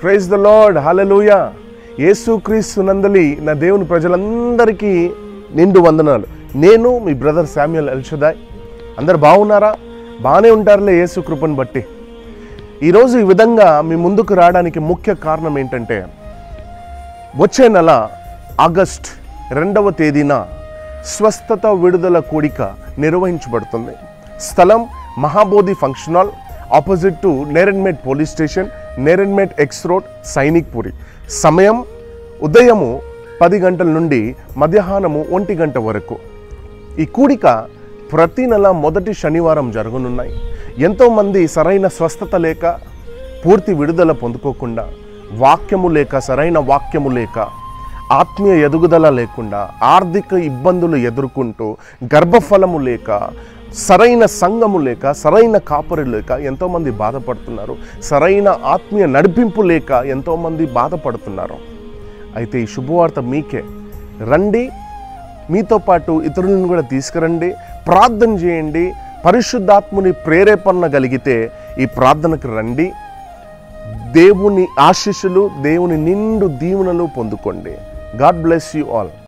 Praise the lord, హల్లెలూయా. యేసుక్రీస్తు నందలి నా దేవుని ప్రజలందరికీ నిండు వందనాలు. నేను మీ బ్రదర్ శామ్యూల్ ఎల్షదాయ్. అందరు బాగున్నారా? బాగానే ఉంటారులే యేసు కృపను బట్టి. ఈరోజు ఈ విధంగా మీ ముందుకు రావడానికి ముఖ్య కారణం ఏంటంటే, వచ్చే నెల ఆగస్ట్ 2వ తేదీన స్వస్థత విడుదల కూడిక నిర్వహించబడుతుంది. స్థలం Mahabodhi function hall, opposite to Neredmet police station, Neredmet X road, Sainikpuri. సమయం ఉదయము 10 గంటల నుండి మధ్యాహ్నము 1 గంట వరకు. ఈ కూడిక ప్రతి నెల మొదటి శనివారం జరగనున్నాయి. ఎంతోమంది సరైన స్వస్థత లేక, పూర్తి విడుదల పొందుకోకుండా, వాక్యము లేక, సరైన వాక్యము లేక, ఆత్మీయ ఎదుగుదల లేకుండా, ఆర్థిక ఇబ్బందులు ఎదుర్కొంటూ, గర్భఫలము లేక, సరైన సంఘము లేక, సరైన కాపరి లేక ఎంతోమంది బాధపడుతున్నారు. సరైన ఆత్మీయ నడిపింపు లేక ఎంతోమంది బాధపడుతున్నారు. అయితే ఈ శుభవార్త మీకే. రండి, మీతో పాటు ఇతరులను కూడా తీసుకురండి, ప్రార్థన చేయండి. పరిశుద్ధాత్ముని ప్రేరేపణ కలిగితే ఈ ప్రార్థనకు రండి. దేవుని ఆశీస్సులు, దేవుని నిండు దీవెనలు పొందుకోండి. God bless you all.